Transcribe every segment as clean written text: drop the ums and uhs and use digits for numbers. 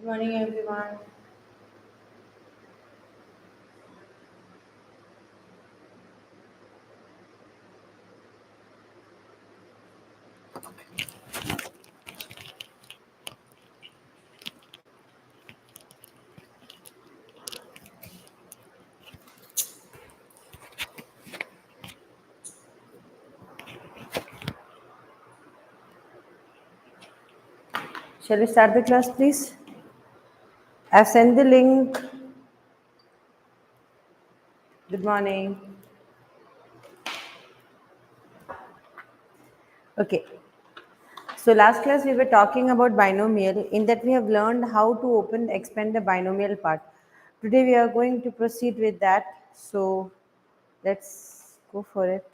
Good morning, everyone. Shall we start the class, please? I've sent the link. Good morning. Okay. So last class we were talking about binomial. In that we have learned how to open expand the binomial part. Today we are going to proceed with that. So let's go for it.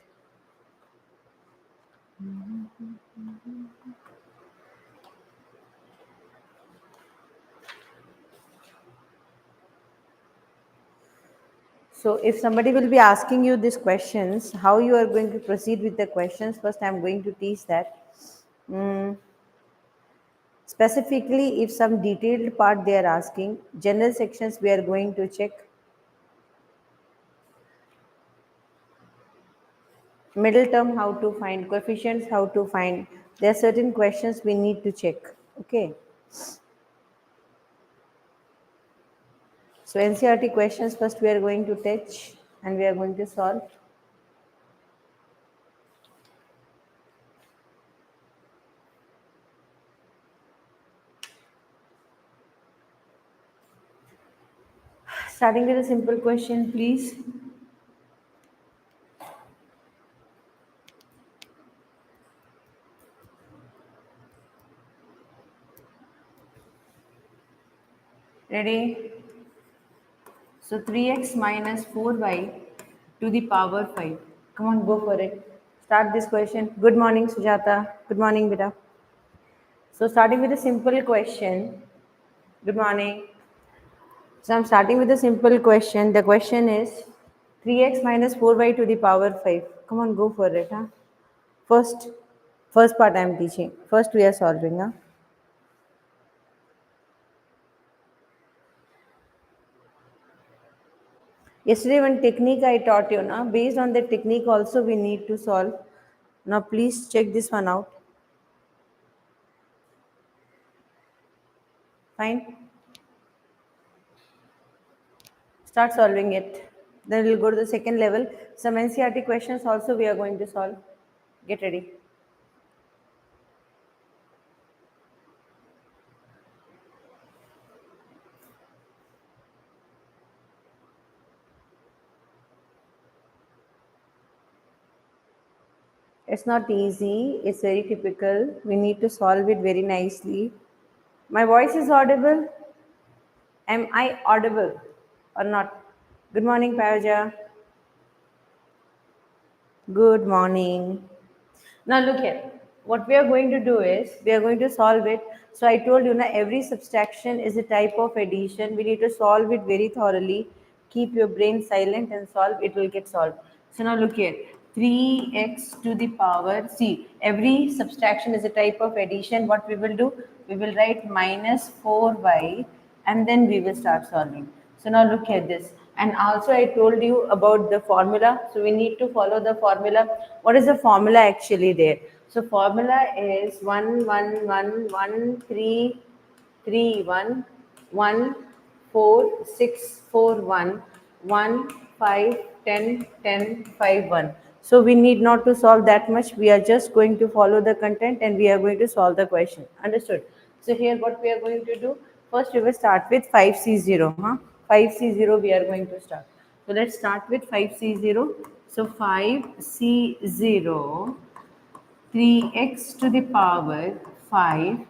So if somebody will be asking you these questions, how you are going to proceed with the questions, first I'm going to teach that. Mm, Specifically, if some detailed part they are asking, general sections we are going to check. Middle term, how to find. Coefficients, how to find. There are certain questions we need to check. Okay. So NCRT questions first we are going to touch and we are going to solve. Starting with a simple question, please. Ready? So 3x minus 4y to the power 5. Come on, go for it. Start this question. Good morning, Sujata. Good morning, Beta. So starting with a simple question. Good morning. So I'm starting with a simple question. The question is 3x minus 4y to the power 5. Come on, go for it. Huh? First, first part I'm teaching. First we are solving. Huh? Yesterday one technique I taught you. Now, based on the technique also we need to solve. Now please check this one out. Fine. Start solving it. Then we'll go to the second level. Some NCRT questions also we are going to solve. Get ready. It's not easy. It's very typical. We need to solve it very nicely. My voice is audible. Am I audible or not? Good morning, Payaja. Good morning. Now look here. What we are going to do is we are going to solve it. So I told you now every subtraction is a type of addition. We need to solve it very thoroughly. Keep your brain silent and solve. It will get solved. So now look here. 3x to the power. See, every subtraction is a type of addition. What we will do? We will write minus 4y and then we will start solving. So now look at this. And also I told you about the formula. So we need to follow the formula. What is the formula actually there? So formula is 1 1 1 1 3 3 1 1 4 6 4 1 1 5 10 10 5 1. So we need not to solve that much. We are just going to follow the content and we are going to solve the question. Understood? So here what we are going to do, first we will start with 5C0. 5C0 we are going to start. So let's start with 5C0. So 5C0, 3x to the power 5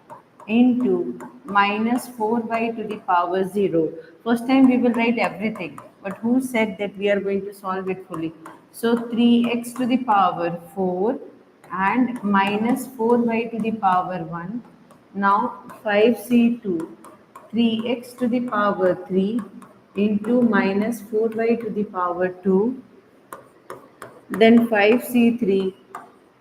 into minus 4y to the power 0. First time we will write everything, but who said that we are going to solve it fully? So 3x to the power 4 and minus 4y to the power 1. Now 5C2, 3x to the power 3 into minus 4y to the power 2, then 5C3,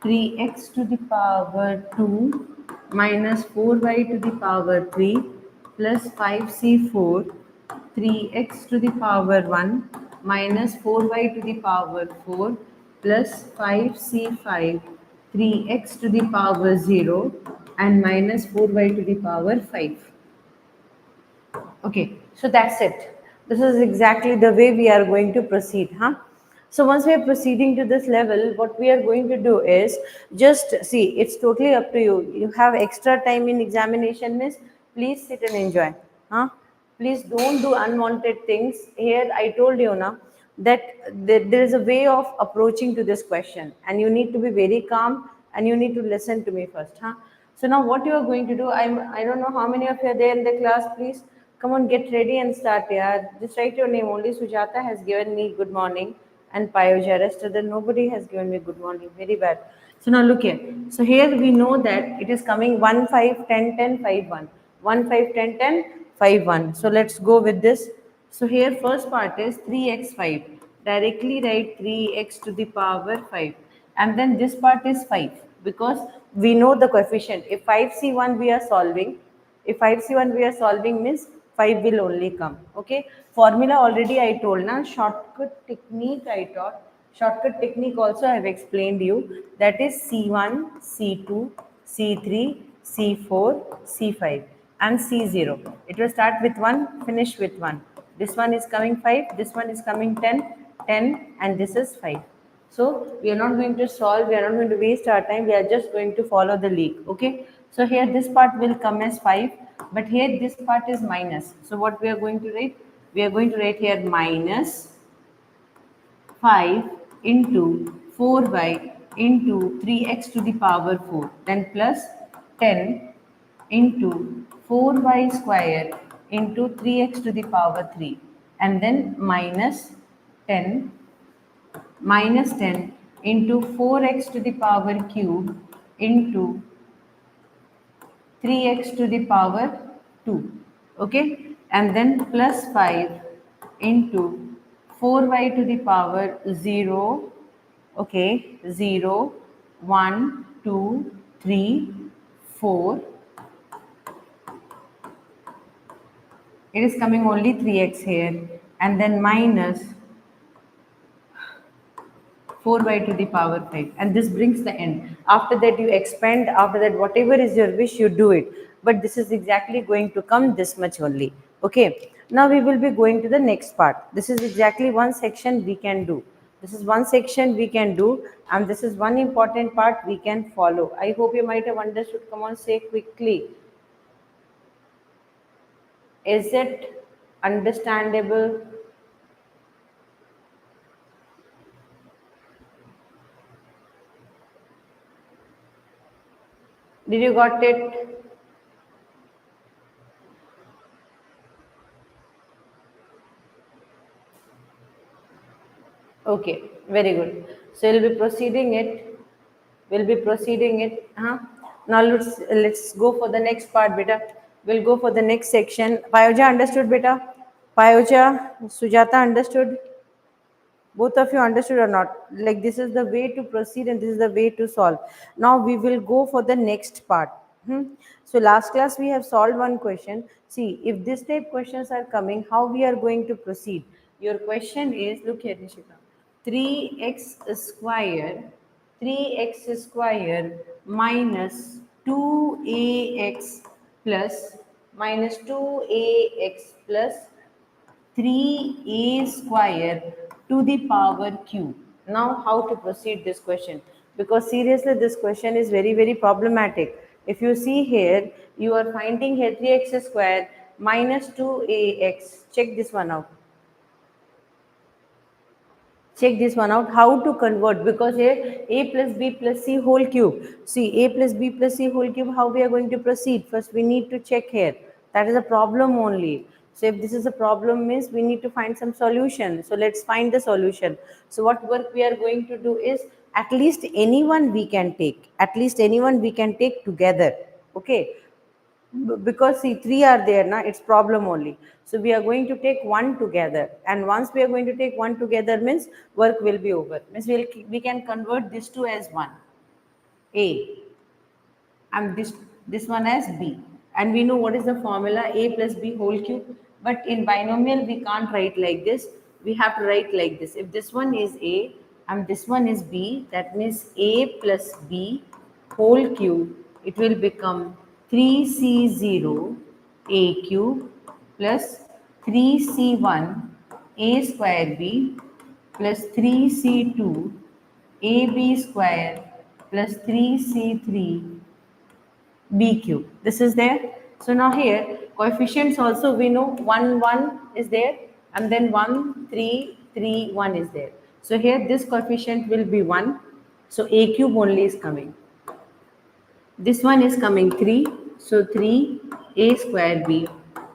3x to the power 2 minus 4y to the power 3. plus 5c4 3x to the power 1 minus 4y to the power 4 plus 5c5 3x to the power 0 and minus 4y to the power 5. Okay, so that's it. This is exactly the way we are going to proceed, huh? So once we are proceeding to this level, what we are going to do is just see, it's totally up to you. You have extra time in examination, miss. Please sit and enjoy, huh? Please don't do unwanted things. Here, I told you now that there is a way of approaching to this question, and you need to be very calm and you need to listen to me first, huh? So now, what you are going to do? I don't know how many of you are there in the class. Please come on, get ready and start. Yeah, just write your name. Only Sujata has given me good morning, and Payoja. Rest of the nobody has given me good morning. Very bad. So now look here. So here we know that it is coming 1 5 10 10 5 1. 1 5 10 10 5 1. So let's go with this. So here first part is 3x5. Directly write 3x to the power 5. And then this part is 5 because we know the coefficient. If 5c1 we are solving, if 5c1 we are solving means 5 will only come. Okay. Formula already I told now. Shortcut technique I taught. Shortcut technique also I have explained you. That is C1, C2, C3, C4, C5 and C0. It will start with 1, finish with 1. This one is coming 5, this one is coming 10, 10 and this is 5. So we are not going to solve, we are not going to waste our time, we are just going to follow the leak. Okay. So here this part will come as 5, but here this part is minus. So what we are going to write? We are going to write here minus 5 into 4y into 3x to the power 4, then plus 10 into 4y square into 3x to the power 3, and then minus 10 into 4x to the power cube into 3x to the power 2. Okay, and then plus 5 into 4y to the power 0. Okay, 0 1 2 3 4. It is coming only 3x here, and then minus 4y to the power 5, and this brings the end. After that you expand, after that whatever is your wish you do it, but this is exactly going to come this much only. Okay, now we will be going to the next part. This is exactly one section we can do. This is one section we can do, and this is one important part we can follow. I hope you might have understood. Come on, say quickly. Is it understandable? Did you got it? Okay, very good. So we'll be proceeding it. We'll be proceeding it. Huh? Now let's go for the next part, beta. We'll go for the next section. Payoja understood, beta? Payoja, Sujata understood? Both of you understood or not? Like this is the way to proceed and this is the way to solve. Now we will go for the next part. Hmm? So last class we have solved one question. See, if this type questions are coming, how we are going to proceed? Your question is, look here, Nishika. 3x square 3x square minus 2ax plus minus 2ax plus 3a square to the power q. Now, how to proceed this question? Because seriously, this question is very, very problematic. If you see here, you are finding here 3x square minus 2ax. Check this one out. Check this one out, how to convert, because here a plus b plus c whole cube. See, a plus b plus c whole cube, how we are going to proceed? First we need to check here. That is a problem only. So if this is a problem means we need to find some solution. So let's find the solution. So what work we are going to do is, at least anyone we can take, at least anyone we can take together. Okay, because see, three are there now, it's problem only. So we are going to take one together, and once we are going to take one together means work will be over, means we can convert this two as one a, and this one as b, And we know what is the formula, a plus b whole cube. But in binomial we can't write like this, we have to write like this. If this one is a and this one is b, that means a plus b whole cube, it will become 3c0 a cube plus 3c1 a square b plus 3c2 ab square plus 3c3 b cube. This is there. So now here coefficients also we know 1 1 is there, and then 1 3 3 1 is there. So here this coefficient will be 1. So a cube only is coming. This one is coming 3. So 3 a square b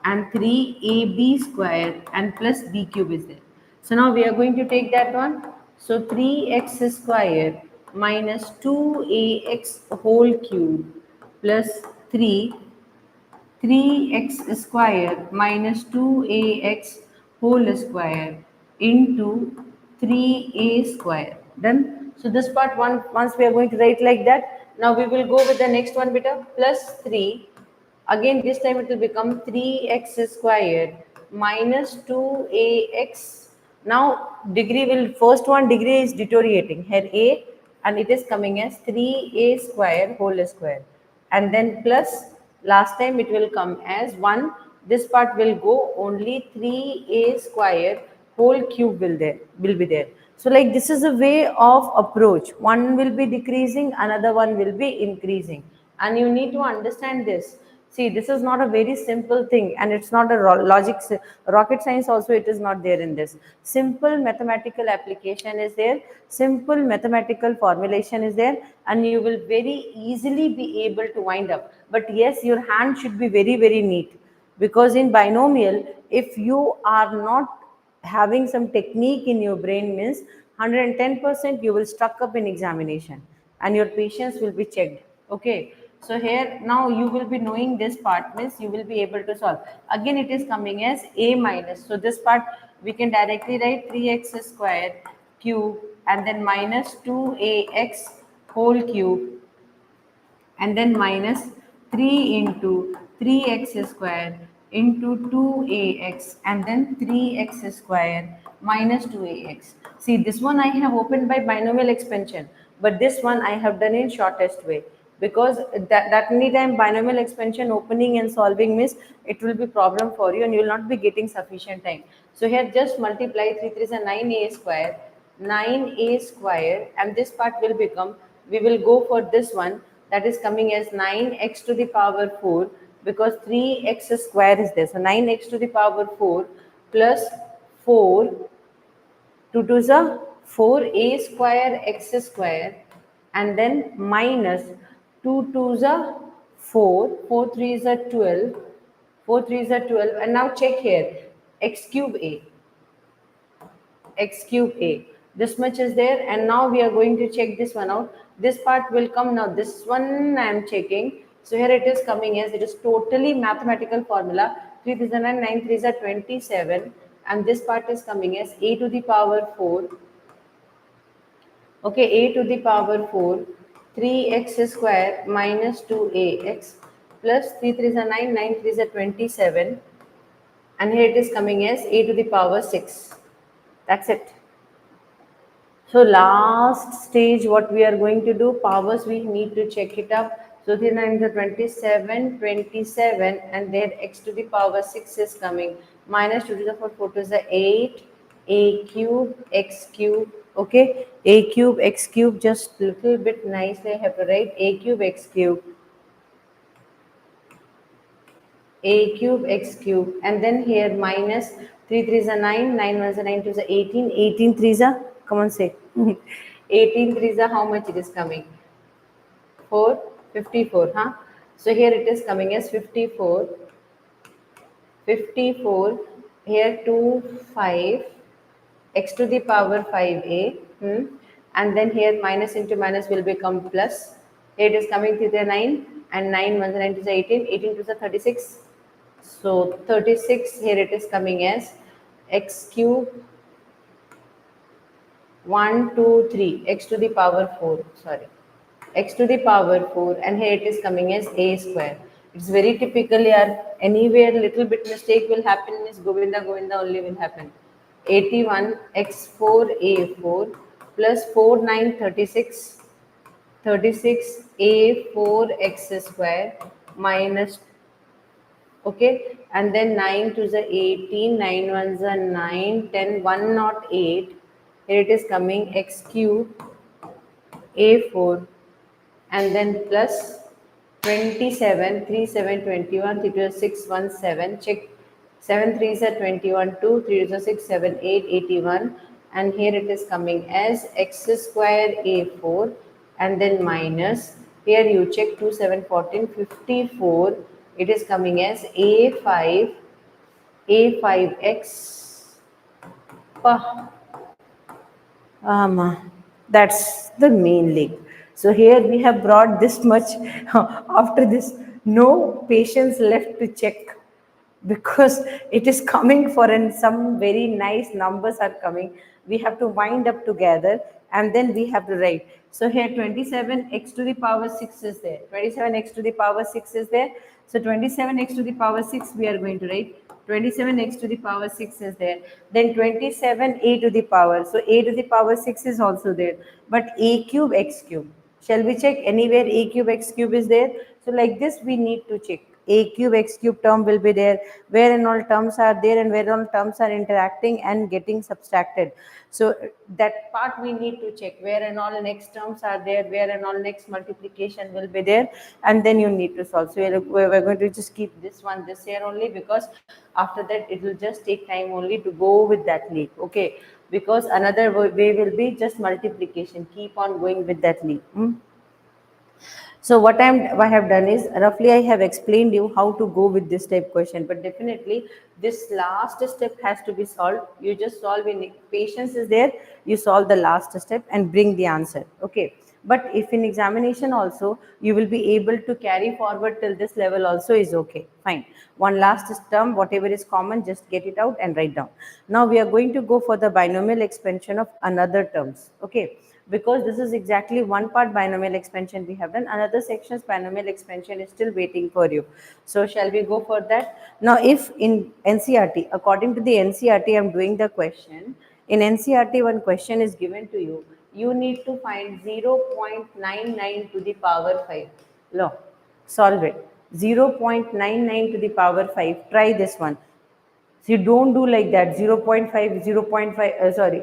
and 3 ab square and plus b cube is there. So now we are going to take that one. So 3x square minus 2ax whole cube plus 3 3x square minus 2ax whole square into 3a square. Done. So this part one, once we are going to write like that. Now we will go with the next one, beta, plus 3. Again this time it will become 3x square minus 2ax. Now degree will, first one degree is deteriorating here a, and it is coming as 3a square whole square, and then plus last time it will come as 1. This part will go only 3a square whole cube will be there. So like this is a way of approach. One will be decreasing, another one will be increasing, and you need to understand this. See, this is not a very simple thing, and it's not a rocket science also, it is not there in this. Simple mathematical application is there, simple mathematical formulation is there, and you will very easily be able to wind up. But yes, your hand should be very, very neat, because in binomial, if you are not having some technique in your brain, means 110% you will stuck up in examination, and your patience will be checked. Okay, so here now you will be knowing this part, means you will be able to solve. Again it is coming as a minus, so this part we can directly write 3x square cube and then minus 2ax whole cube, and then minus 3 into 3x square into 2ax and then 3x square minus 2ax. See, this one I have opened by binomial expansion, but this one I have done in shortest way, because that many time binomial expansion opening and solving means it will be problem for you and you will not be getting sufficient time. So here just multiply 3 3 is a 9a square, 9a square, and this part will become, we will go for this one, that is coming as 9x to the power 4, because 3x square is there. So 9x to the power 4 plus 4, 2 to the 4a square x square, and then minus 2 to the 4, 4 3 is a 12, 4 3 is a 12, and now check here, x cube a, x cube a, this much is there, and now we are going to check this one out. This part will come now, this one I am checking. So here it is coming as, it is totally mathematical formula, 3 is a 9, 9 3 is a 27, and this part is coming as a to the power 4. Okay, a to the power 4, 3x square minus 2ax plus 3 3 is a 9, 9 3 is a 27, and here it is coming as a to the power 6. That's it. So last stage, what we are going to do, powers we need to check it up. So 3 9 is 27, 27, and then x to the power 6 is coming. Minus 2 to the 4, 4 to the 8, a cube, x cube. Okay, a cube, x cube, just little bit nicely I have to write a cube, x cube. A cube x cube, and then here minus 3 3 is a 9, 9 1 is a 9 2 is a 18, 18 3 is a, come on say 18 3 is a, how much it is coming, 4, 54, huh? So here it is coming as 54, 54, here 2 5, x to the power 5a, and then here minus into minus will become plus. Here it is coming to the 9, and 9 1 is 9 is 18, 18 to the 36. So 36, here it is coming as x cube 1 2 3, x to the power 4, sorry, x to the power 4, and here it is coming as a square. It's very typical, yeah. Anywhere little bit mistake will happen is Govinda Govinda only will happen. 81 x4 a4 plus 4 9 36 36 a4 x square minus, okay, and then 9 to the 18, 9 ones are 9, 10, 108. Here it is coming x cube a4 and then plus 27, 3 7 21, 3 to the 6 1 7, check, 7 3s are 21, 2 3 to the 6 7 8 81, and here it is coming as x square a4 and then minus, here you check, 2 7 14 54, it is coming as a5x. That's the main link. So here we have brought this much. After this, no patience left to check because it is coming for, and some very nice numbers are coming. We have to wind up together and then we have to write. So here 27 x to the power 6 is there. 27 x to the power 6 is there. So 27 x to the power 6 we are going to write. 27 x to the power 6 is there. Then 27 a to the power. So a to the power 6 is also there. But a cube x cube. Shall we check anywhere a cube x cube is there? So like this we need to check. A cube x cube term will be there, where and all terms are there and where all terms are interacting and getting subtracted. So that part we need to check, where and all next terms are there, where and all next multiplication will be there, and then you need to solve. So we're going to just keep this one this here only, because after that it will just take time only to go with that leap, okay, because another way will be just multiplication, keep on going with that leap. So I have done is roughly I have explained you how to go with this type question, but definitely this last step has to be solved. You just solve in patience is there. You solve the last step and bring the answer. Okay. But if in examination also you will be able to carry forward till this level also is okay. Fine. One last term, whatever is common, just get it out and write down. Now we are going to go for the binomial expansion of another terms. Okay, because this is exactly one part binomial expansion we have done, another section's binomial expansion is still waiting for you. So shall we go for that now? If in NCRT, according to the NCRT, I'm doing the question. In NCRT, one question is given to you, you need to find 0.99 to the power 5. Law, solve it. 0.99 to the power 5, try this one. So you don't do like that, 0.5, 0.5, sorry.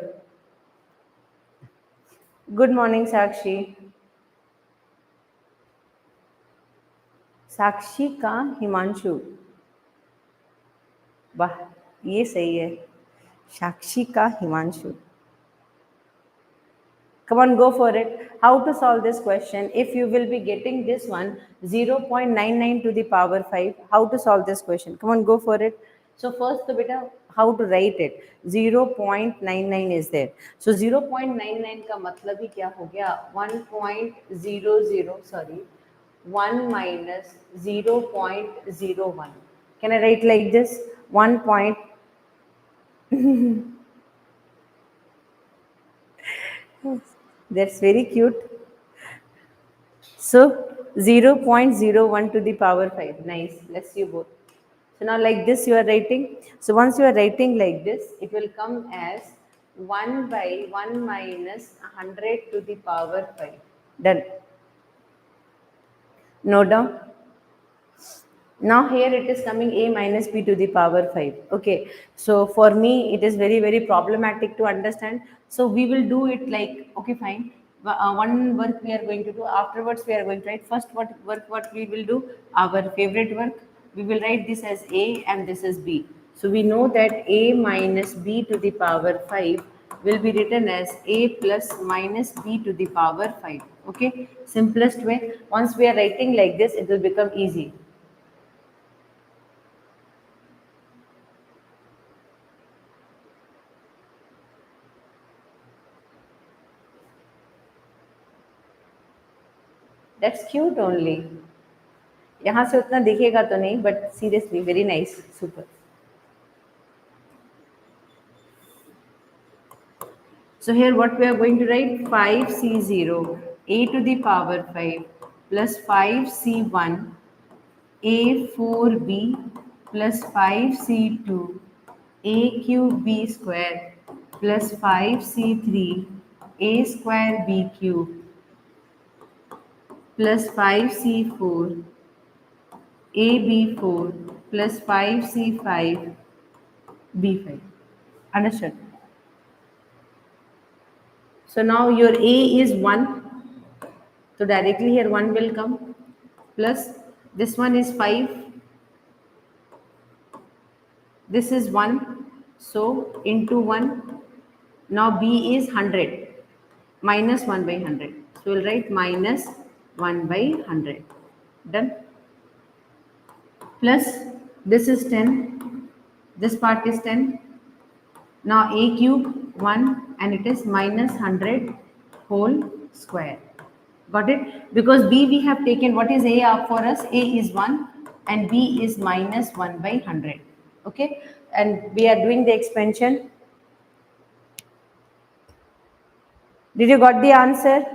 Good morning, Sakshi. साक्षी का हिमांशु, वाह, ये सही है. साक्षी का Himanshu. Come on, go for it. How to solve this question? If you will be getting this one, 0.99 to the power 5, how to solve this question? Come on, go for it. So first, the beta, how to write it? 0.99 is there. So 0.99 का मतलब ही क्या हो गया? 1.00, sorry, 1 minus 0.01. Can I write like this? 1 point. That's very cute. So 0.01 to the power 5. Nice. Let's see both. So now like this you are writing. So once you are writing like this, it will come as 1 by 1 minus 100 to the power 5. Done. Note down. Now here it is coming a minus b to the power 5. Okay, so for me it is very very problematic to understand. So we will do it like, okay, fine. One work we are going to do. Afterwards we are going to write first what we will do. Our favorite work. We will write this as a and this is b. So we know that a minus b to the power 5 will be written as a plus minus b to the power 5. Okay, simplest way. Once we are writing like this, it will become easy. That's cute only. यहाँ से उतना दिखेगा तो नहीं, but seriously very nice, super. So here what we are going to write, 5c0 a to the power 5 plus 5c1 A4B plus 5C2 A cube B square plus 5C3 A square B cube plus 5C4 AB4 plus 5C5 B5. Understood? So now your A is 1. So directly here 1 will come. Plus this one is 5. This is 1. So into 1. Now B is 100. Minus 1 by 100. So we'll write minus 1 by 100. Done? Plus this is 10. This part is 10. Now a cube 1 and it is minus 100 whole square. Got it? Because b we have taken, what is a up for us? A is 1 and b is minus 1 by 100. Okay, and we are doing the expansion. Did you got the answer?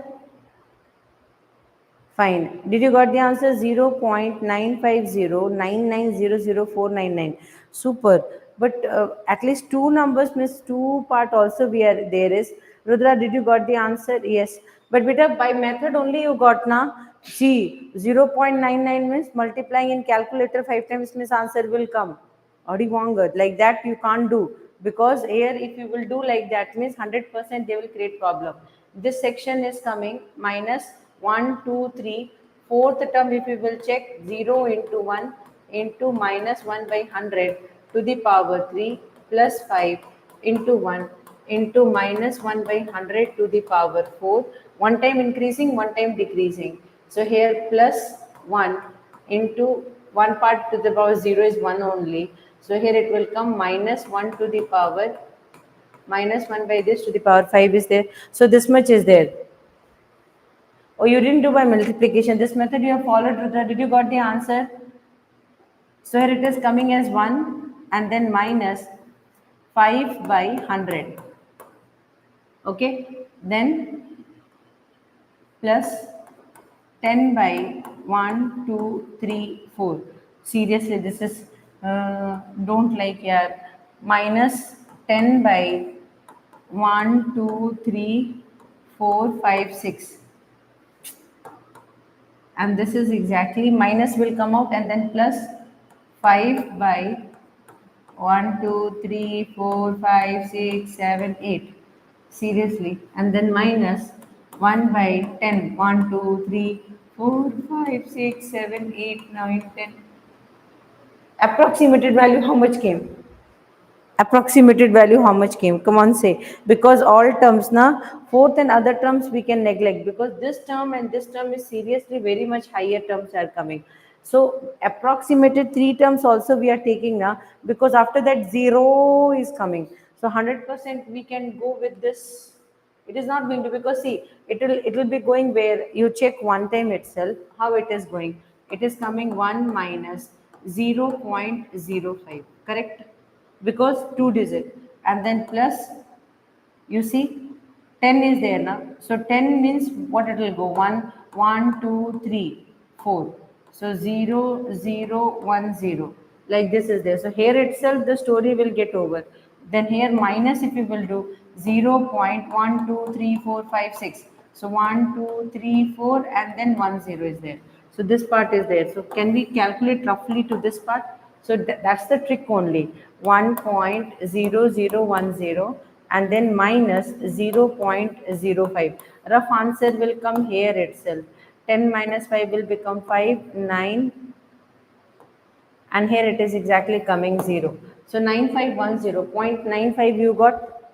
Fine. Did you got the answer? 0.95099000499. Super. But at least two numbers means two part also we are there is. Rudra, did you got the answer? Yes. But beta, by method only you got na. See, 0.99 means multiplying in calculator 5 times means answer will come. Adiwanga. Like that you can't do, because here if you will do like that means 100% they will create problem. This section is coming minus 1 2 3. Fourth term if you will check, 0 into 1 into minus 1 by 100 to the power 3 plus 5 into 1 into minus 1 by 100 to the power 4. One time increasing, one time decreasing. So here plus 1 into, one part to the power 0 is 1 only. So here it will come minus 1 to the power, minus 1 by this to the power 5 is there. So this much is there. Oh, you didn't do by multiplication. This method you have followed, Rudra. Did you got the answer? So here it is coming as 1 and then minus 5 by 100. Okay. Then plus 10 by 1, 2, 3, 4. Seriously, this is, don't like, yeah. Minus 10 by 1, 2, 3, 4, 5, 6. And this is exactly, minus will come out and then plus 5 by 1, 2, 3, 4, 5, 6, 7, 8. Seriously. And then minus 1 by 10. 1, 2, 3, 4, 5, 6, 7, 8, 9, 10. Approximated value, how much came? Approximated value, how much came? Come on, say. Because all terms na, fourth and other terms we can neglect, because this term and this term is seriously very much higher terms are coming. So approximated three terms also we are taking now, because after that 0 is coming. So 100% we can go with this. It is not going to, because see, it will be going where you check one time itself how it is going. It is coming 1 minus 0.05, correct? Because two digit, and then plus, you see 10 is there now. So 10 means what, it will go 1 1 2 3 4. So 0 0 1 0, like this is there. So here itself the story will get over. Then here minus if you will do 0.123456. So 1 2 3 4 and then 1 0 is there. So this part is there. So can we calculate roughly to this part? So that's the trick only. 1.0010 and then minus 0.05. Rough answer will come here itself. 10 minus 5 will become 5, 9, and here it is exactly coming 0. So 9510, 0.95 you got,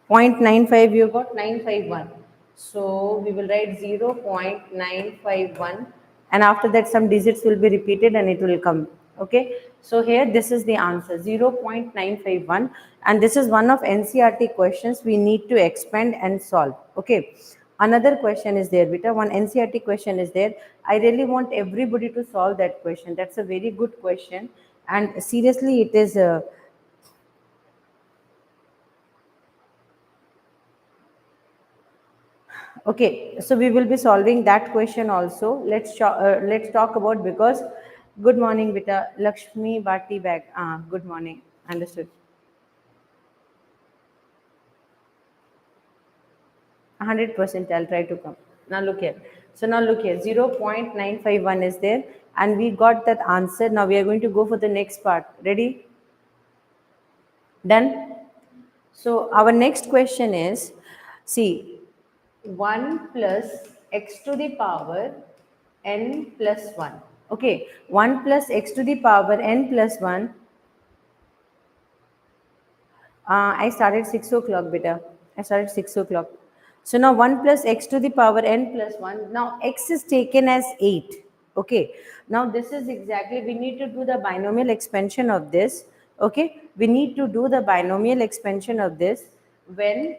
0.95 you got, 951. So we will write 0.951, and after that some digits will be repeated and it will come. Okay. So here this is the answer, 0.951, and this is one of NCRT questions we need to expand and solve. Okay. Another question is there, beta. One NCRT question is there. I really want everybody to solve that question. That's a very good question, and seriously it is okay. So we will be solving that question also. Let's talk about, because Good morning, beta. Lakshmi Bati bag. Ah, good morning. Understood. 100% I'll try to come. Now look here. So now look here. 0.951 is there, and we got that answer. Now we are going to go for the next part. Ready? Done? So our next question is, see, 1 plus x to the power n plus 1. Okay, 1 plus x to the power n plus 1. I started 6 o'clock, beta. I started 6 o'clock. So now 1 plus x to the power n plus 1. Now x is taken as 8. Okay. Now this is exactly, we need to do the binomial expansion of this. Okay. We need to do the binomial expansion of this when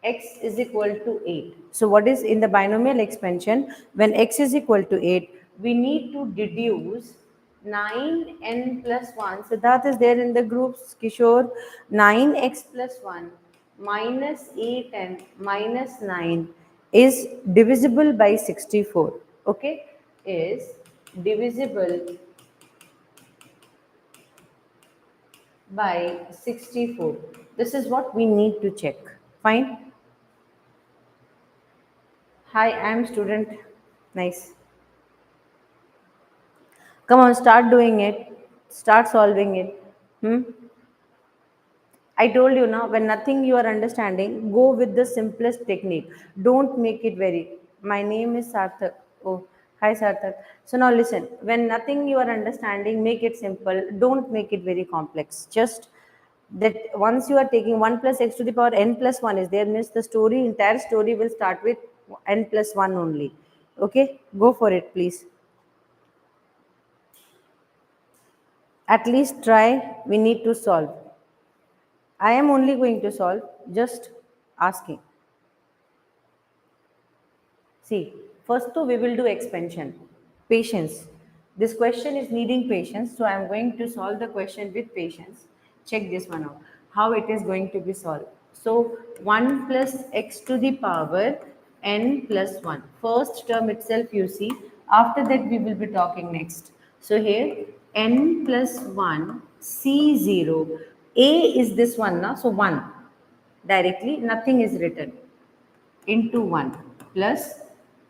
x is equal to 8. So what is in the binomial expansion? When x is equal to 8, we need to deduce 9n plus 1. So that is there in the groups, Kishore. 9x plus 1 minus 8n minus 9 is divisible by 64. Okay? Is divisible by 64. This is what we need to check. Fine. Hi, I am student. Nice. Come on, start doing it. Start solving it. Hmm? I told you now, when nothing you are understanding, go with the simplest technique. Don't make it very. My name is Sarthak. Oh, hi Sarthak. So now listen, when nothing you are understanding, make it simple. Don't make it very complex. Just that once you are taking 1 plus x to the power n plus 1 is there, means the story, entire story will start with n plus 1 only. Okay, go for it, please. At least try. We need to solve. I am only going to solve, just asking. See, first though we will do expansion. Patience. This question is needing patience, so I am going to solve the question with patience. Check this one out. How it is going to be solved. So 1 plus x to the power n plus 1. First term itself you see. After that we will be talking next. So here n plus 1 c0. A is this one now. So 1. Directly nothing is written into 1 plus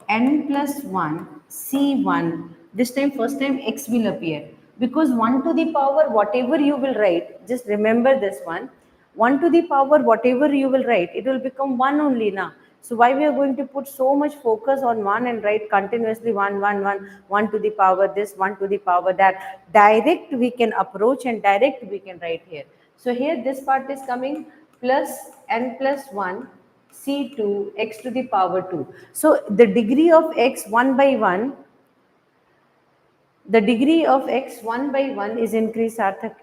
n plus 1 c1. This time first time x will appear, because 1 to the power whatever you will write, just remember this one, 1 to the power whatever you will write, it will become 1 only now. So why we are going to put so much focus on 1 and write continuously 1 1 1 1 to the power this, 1 to the power that? Direct we can approach and direct we can write here. So here this part is coming plus n plus 1 c2 x to the power 2. So the degree of x 1 by 1, the degree of x 1 by 1 is increased. Sarthak,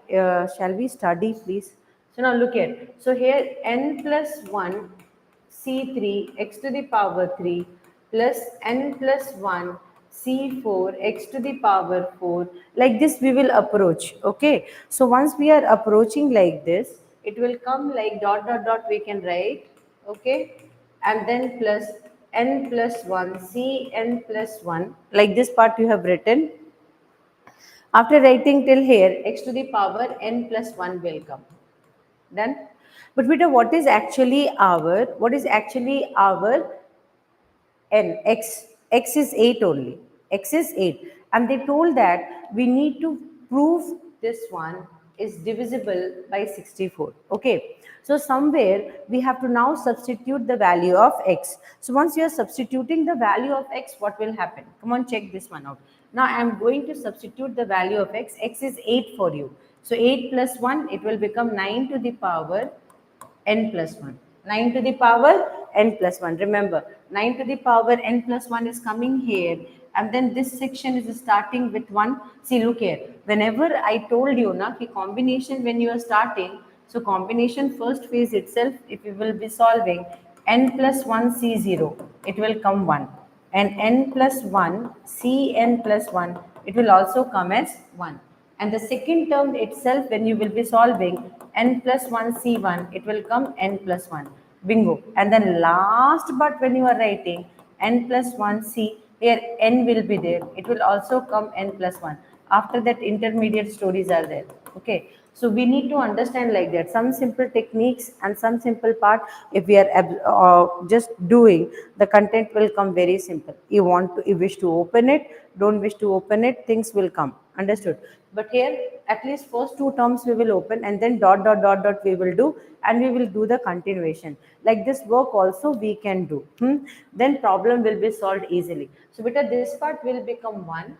shall we study please? So now look here. So here n plus 1 c3 x to the power 3 plus n plus 1 c4 x to the power 4. Like this we will approach. Okay. So once we are approaching like this, it will come like dot dot dot we can write. Okay. And then plus n plus 1 c n plus 1. Like this part you have written. After writing till here, x to the power n plus 1 will come. Done? But beta, what is actually our n? X is 8 only. X is 8. And they told that we need to prove this one is divisible by 64. Okay. So somewhere we have to now substitute the value of x. So once you are substituting the value of x, what will happen? Come on, check this one out. Now I am going to substitute the value of x. X is 8 for you. So 8 plus 1, it will become 9 to the power n plus 1. 9 to the power n plus 1. Remember, 9 to the power n plus 1 is coming here, and then this section is starting with 1. See, look here. Whenever I told you, na, ki combination when you are starting, so combination first phase itself, if you will be solving n plus 1 c0, it will come 1. And n plus 1 cn plus 1, it will also come as 1. And the second term itself, when you will be solving n plus 1 c1, it will come n plus 1. Bingo. And then last but when you are writing n plus 1 c, Here n will be there. It will also come n plus 1. After that, intermediate stories are there. Okay. So we need to understand like that. Some simple techniques and some simple part, if we are just doing, the content will come very simple. You wish to open it, don't wish to open it, things will come. Understood? But here, at least first two terms we will open, and then dot dot dot dot we will do, and we will do the continuation. Like this work also we can do. Then problem will be solved easily. So beta, this part will become 1.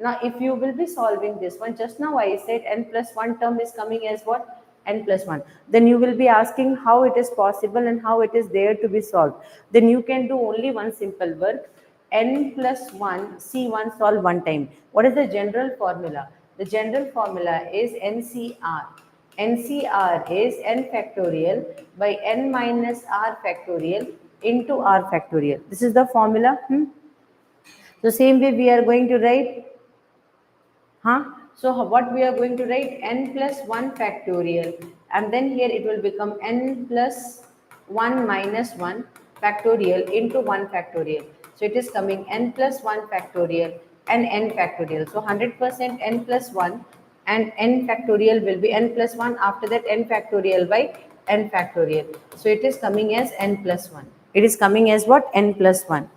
Now if you will be solving this one, just now I said n plus 1 term is coming as what? N plus 1. Then you will be asking how it is possible and how it is there to be solved. Then you can do only one simple work. N plus 1 C1 solve one time. What is the general formula? The general formula is NCR. NCR is n factorial by n minus r factorial into r factorial. This is the formula. So same way we are going to write. So what we are going to write? N plus 1 factorial, and then here it will become n plus 1 minus 1 factorial into 1 factorial. So it is coming n plus 1 factorial and n factorial. So 100% n plus 1 and n factorial will be n plus 1. After that, n factorial by n factorial. So it is coming as n plus 1. It is coming as what? N plus 1.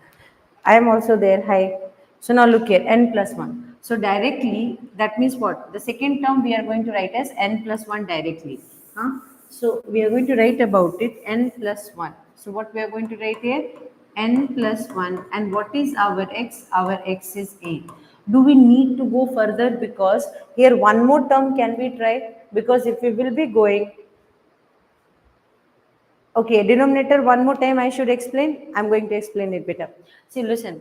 I am also there. Hi. So now look here, n plus 1. So directly, that means what? The second term we are going to write as n plus 1 directly. So we are going to write about it n plus 1. So what we are going to write here? N plus 1. And what is our x? Our x is 8. Do we need to go further? Because here one more term can be tried. Because if we will be going, okay, denominator one more time I should explain. I'm going to explain it better. See, listen.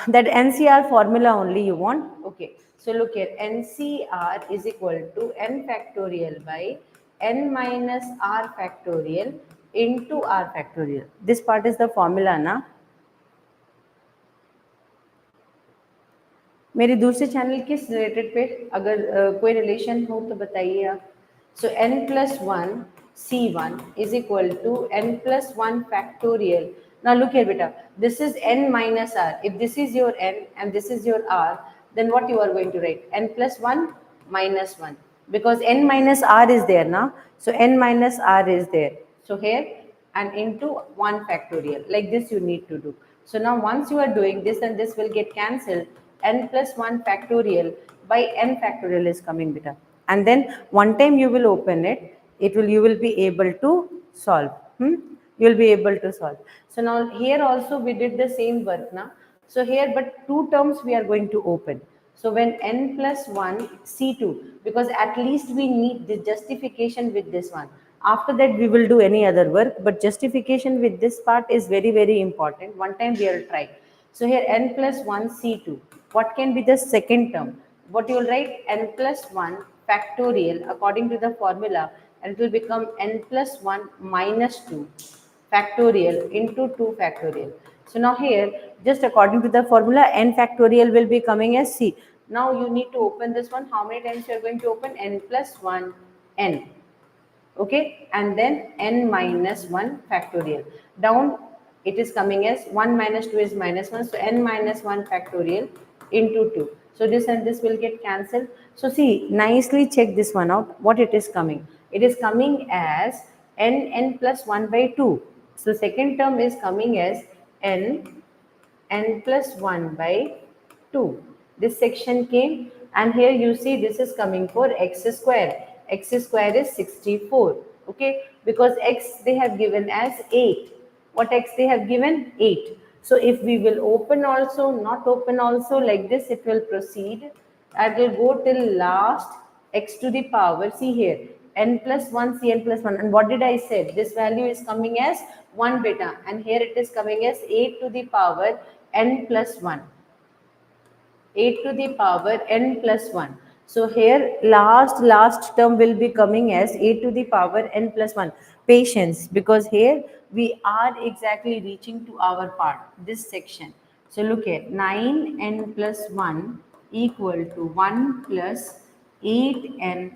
That NCR formula only you want. Okay. So look here. NCR is equal to n factorial by n minus r factorial into r factorial. This part is the formula na. मेरे दूसरे channel किस related पे अगर कोई relation हो तो बताइए आप. सो n plus 1 c1 is equal to n plus 1 factorial. Now look here beta, this is n minus r. If this is your n and this is your r, then what you are going to write? N plus 1 minus 1, because n minus r is there now. So n minus r is there. So here, and into 1 factorial. Like this you need to do. So now once you are doing this, and this will get cancelled, n plus 1 factorial by n factorial is coming beta. And then one time you will open it, you will be able to solve. You will be able to solve. So now here also we did the same work now. So here, but two terms we are going to open. So when n plus 1 C2, because at least we need the justification with this one. After that we will do any other work, but justification with this part is very, very important. One time we will try. So here n plus 1 C2. What can be the second term? What you will write? N plus 1 factorial according to the formula, and it will become n plus 1 minus 2 factorial into 2 factorial. So now here, just according to the formula, n factorial will be coming as c. Now you need to open this one. How many times you are going to open? N plus 1 n. Okay, and then n minus 1 factorial. Down it is coming as 1 minus 2 is minus 1. So n minus 1 factorial into 2. So this and this will get cancelled. So see, nicely check this one out. What it is coming? It is coming as n plus 1 by 2. So second term is coming as n plus 1 by 2. This section came, and here you see this is coming for x square. X square is 64. Okay, because x they have given as 8. What x they have given? 8. So if we will open also, not open also, like this it will proceed. It will go till last x to the power. See here, n plus 1 cn plus 1. And what did I say? This value is coming as 1 beta, and here it is coming as 8 to the power n plus 1. 8 to the power n plus 1. So here last term will be coming as 8 to the power n plus 1. Patience, because here we are exactly reaching to our part, this section. So look at 9n plus 1 equal to 1 plus 8n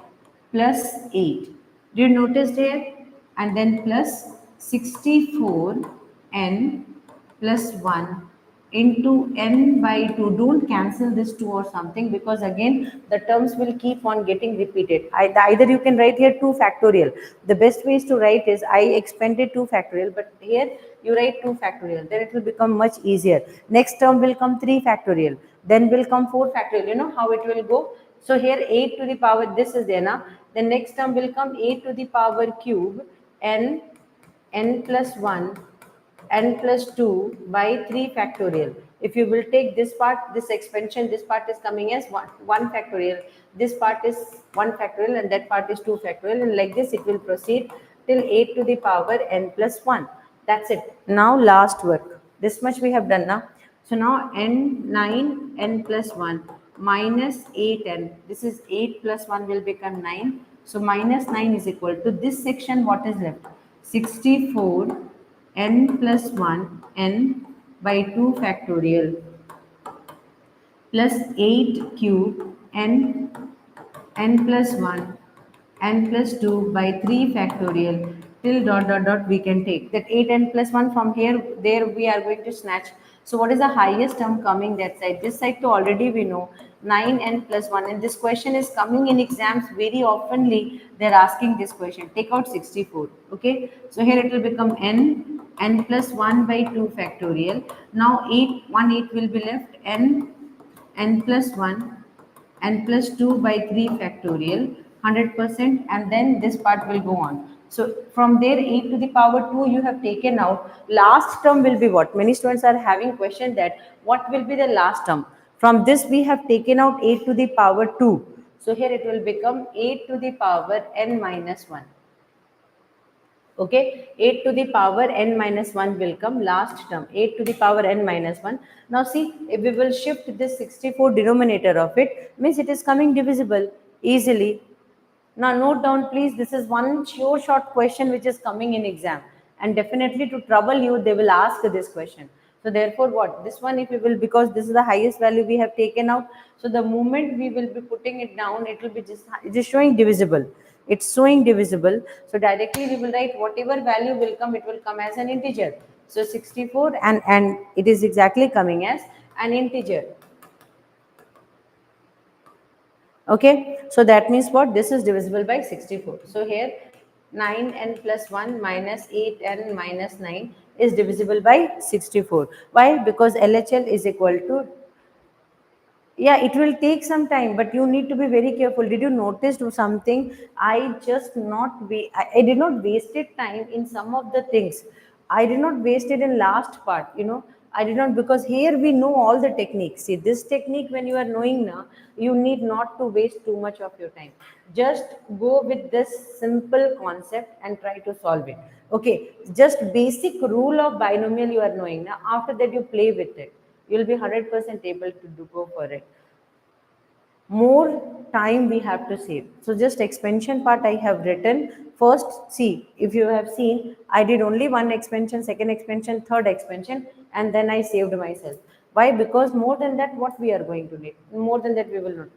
plus 8. Do you notice here? And then plus 64n plus 1 into n by 2. Don't cancel this 2 or something, because again the terms will keep on getting repeated. Either you can write here 2 factorial. The best way is to write is I expanded 2 factorial, but here you write 2 factorial. Then it will become much easier. Next term will come 3 factorial. Then will come 4 factorial. You know how it will go. So here 8 to the power, this is there now. The next term will come 8 to the power cube n plus 1 n plus 2 by 3 factorial. If you will take this part, this expansion, this part is coming as 1 factorial, this part is 1 factorial, and that part is 2 factorial, and like this it will proceed till 8 to the power n plus 1. That's it. Now last work. This much we have done now. So now n 9 n plus 1 minus 8n. This is 8 plus 1 will become 9. So minus 9 is equal to this section. What is left? 64 n plus 1 n by 2 factorial plus 8 cube n n plus 1 n plus 2 by 3 factorial till dot dot dot we can take that 8n plus 1 from here there we are going to snatch. So what is the highest term coming that side? This side to already we know 9n plus 1, and this question is coming in exams very oftenly. They're asking this question. Take out 64. Okay, so here it will become n plus 1 by 2 factorial. Now 8 will be left, n plus 1 n plus 2 by 3 factorial 100%, and then this part will go on. So from there 8 to the power 2 you have taken out. Last term will be what? Many students are having question that what will be the last term. From this we have taken out 8 to the power 2. So here it will become 8 to the power n minus 1. Okay, 8 to the power n minus 1 will come last term, 8 to the power n minus 1. Now see, if we will shift this 64 denominator of it, means it is coming divisible easily. Now note down please, this is one sure short question which is coming in exam, and definitely to trouble you they will ask this question. So therefore what, this one if we will, because this is the highest value we have taken out, so the moment we will be putting it down it will be just showing divisible. It's showing divisible, so directly we will write whatever value will come, it will come as an integer. So 64 and it is exactly coming as an integer. Okay, so that means what, this is divisible by 64. So here 9n plus 1 minus 8n minus 9 is divisible by 64. Why? Because LHL is equal to, yeah, it will take some time, but you need to be very careful. Did you notice something? I did not wasted time in some of the things. I did not waste it in last part, I did not, because here we know all the techniques. See, this technique when you are knowing now, you need not to waste too much of your time. Just go with this simple concept and try to solve it. Okay, just basic rule of binomial you are knowing now. After that you play with it, you'll be 100% able to go for it. More time we have to save. So just expansion part I have written first. See, if you have seen, I did only one expansion, second expansion, third expansion, and then I saved myself. Why? Because more than that what we are going to need, more than that we will not.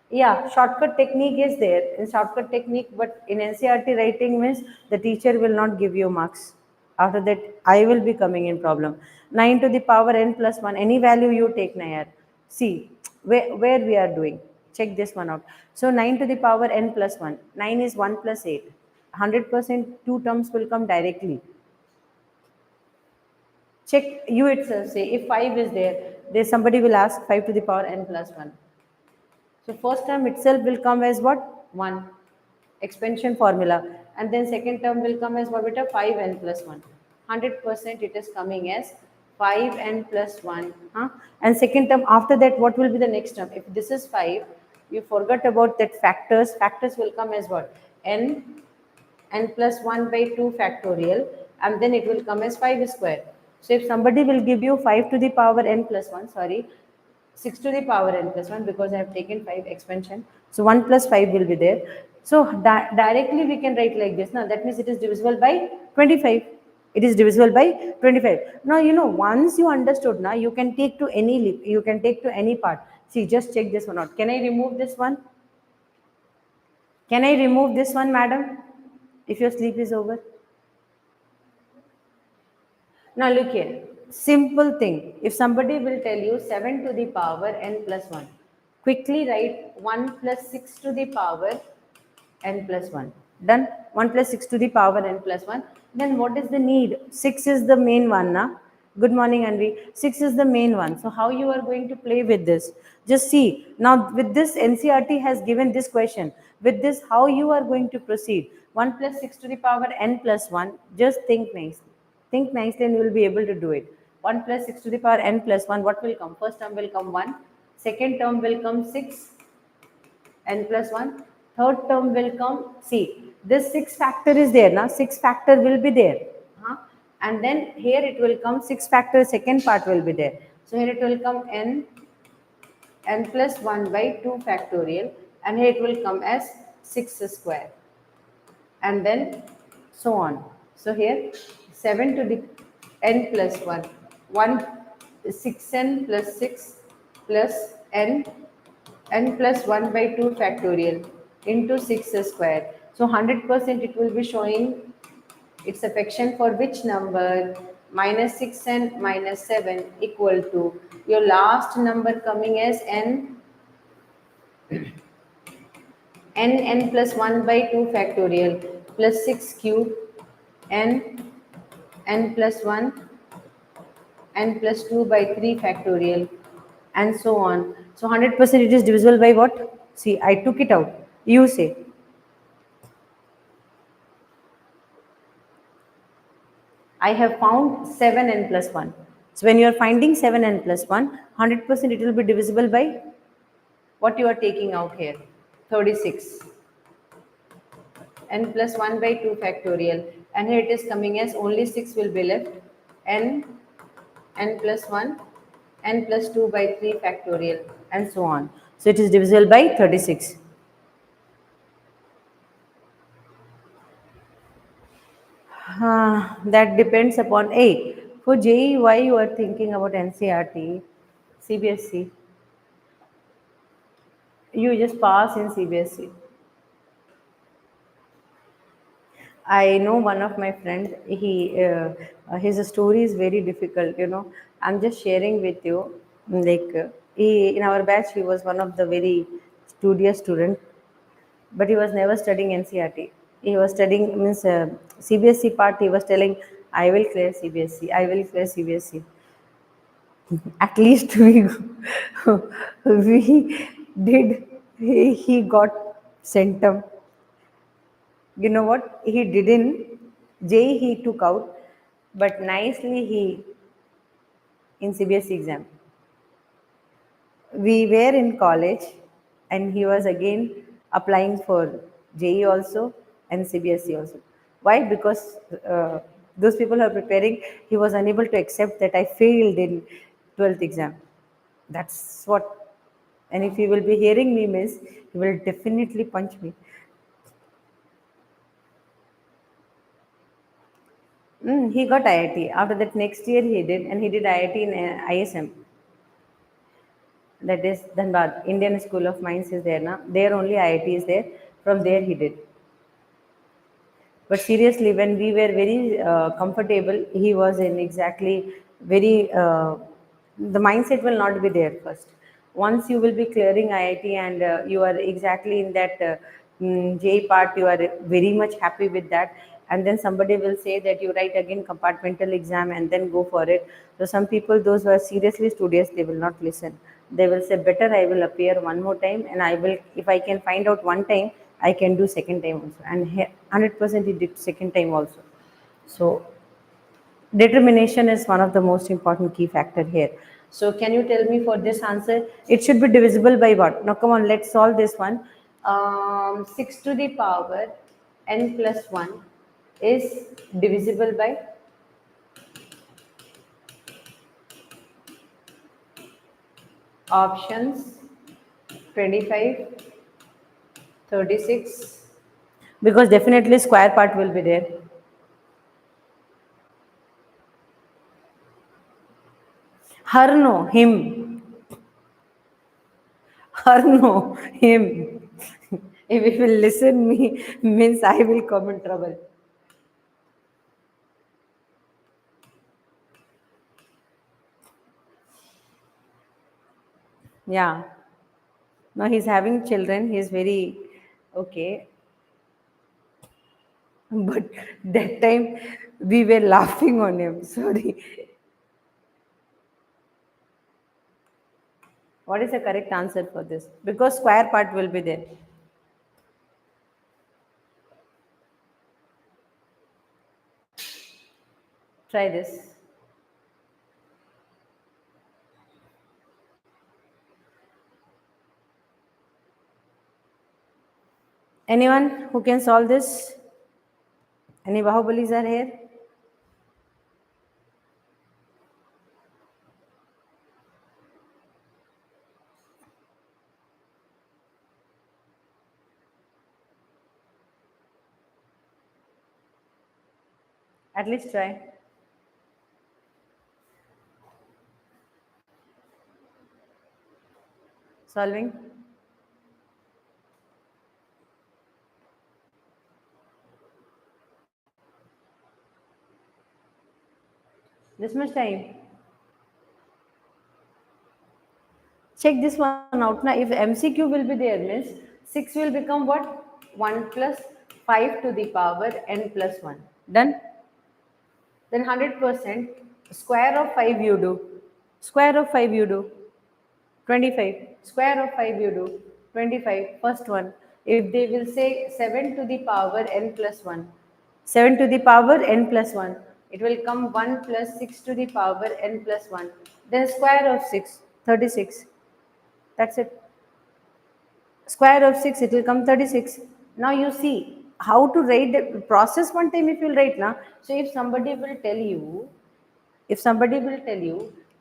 Yeah, shortcut technique is there in shortcut technique, but in NCRT writing means the teacher will not give you marks. After that, I will be coming in problem. 9 to the power n plus 1, any value you take, Nayar. See, where we are doing. Check this one out. So 9 to the power n plus 1. 9 is 1 plus 8. 100% two terms will come directly. Check you itself, say if 5 is there somebody will ask 5 to the power n plus 1. So first term itself will come as what? 1. Expansion formula. And then second term will come as what? Beta 5n plus 1. 100% it is coming as 5n plus 1. Huh? And second term, after that what will be the next term? If this is 5, you forgot about that factors. Factors will come as what? n plus 1 by 2 factorial, and then it will come as 5 square. So if somebody will give you 5 to the power n plus 1, sorry, 6 to the power n plus 1, because I have taken 5 expansion. So 1 plus 5 will be there. So directly we can write like this. Now that means it is divisible by 25. It is divisible by 25. Now once you understood, now you can take to any part. See, just check this one out. Can I remove this one? Can I remove this one, madam? If your sleep is over. Now look here. simple thing. If somebody will tell you 7 to the power n plus 1, quickly write 1 plus 6 to the power n plus 1. Done. 1 plus 6 to the power n plus 1. Then what is the need? 6 is the main one, na? Good morning, Anvi. 6 is the main one. So how you are going to play with this? Just see. Now with this, NCRT has given this question. With this, how you are going to proceed? 1 plus 6 to the power n plus 1. Just think nicely. Think nicely and you will be able to do it. 1 plus 6 to the power n plus 1. What will come? First term will come 1. Second term will come 6 n plus 1. Third term will come, see, this 6 factor is there now, 6 factor will be there, huh? And then here it will come 6 factor, second part will be there. So here it will come n plus 1 by 2 factorial, and here it will come as 6 square, and then so on. So here 7 to the n plus 1, 1 6n plus 6 plus n plus 1 by 2 factorial into 6 square. So 100% it will be showing its affection for which number? Minus 6n minus 7 equal to your last number coming as n plus 1 by 2 factorial plus 6 cube n n plus 1 n plus 2 by 3 factorial and so on. So 100% it is divisible by what? See, I took it out. You say. I have found 7n plus 1. So when you are finding 7n plus 1, 100% it will be divisible by what you are taking out here? 36. N plus 1 by 2 factorial. And here it is coming as only 6 will be left. n plus 1, n plus 2 by 3 factorial and so on. So it is divisible by 36. That depends upon A. For JEE, why you are thinking about NCRT, CBSE? You just pass in CBSE. I know one of my friends. His story is very difficult. I'm just sharing with you. Like he in our batch, he was one of the very studious student, but he was never studying NCRT. He was studying means CBSE part. He was telling, "I will clear CBSE. I will clear CBSE." At least we did. He got centum. You know what? He didn't. J he took out, but nicely he in CBSE exam. We were in college, and he was again applying for JE also and CBSE also. Why? Because those people are preparing. He was unable to accept that I failed in 12th exam. That's what. And if he will be hearing me, miss, he will definitely punch me. He got IIT. After that, next year he did, and he did IIT in ISM. That is Dhanbad. Indian School of Mines is there now. There only IIT is there. From there he did. But seriously, when we were very comfortable, he was in exactly very. The mindset will not be there first. Once you will be clearing IIT and you are exactly in that J part, you are very much happy with that. And then somebody will say that you write again compartmental exam and then go for it. So some people, those who are seriously studious, they will not listen. They will say, better I will appear one more time, and I will, if I can find out one time, I can do second time also. And 100% he did second time also. So determination is one of the most important key factor here. So can you tell me for this answer? It should be divisible by what? Now come on, let's solve this one. 6 to the power n plus 1 is divisible by options 25, 36, because definitely square part will be there. Her no, him. Her no, him. If he will listen me, means I will come in trouble. Yeah. Now he's having children. He's very okay. But that time we were laughing on him. Sorry. What is the correct answer for this? Because square part will be there. Try this. Anyone who can solve this? Any Bahubalis are here? At least try. Solving. This much time. Check this one out. Now, if MCQ will be there, means 6 will become what? 1 plus 5 to the power n plus 1. Done? Then 100% square of 5 you do. Square of 5 you do. 25. Square of 5 you do. 25. First one. If they will say 7 to the power n plus 1. 7 to the power n plus 1. It will come 1 plus 6 to the power n plus 1. Then square of 6. 36. That's it. Square of 6, it will come 36. Now you see how to write the process one time if you write now. So if somebody will tell you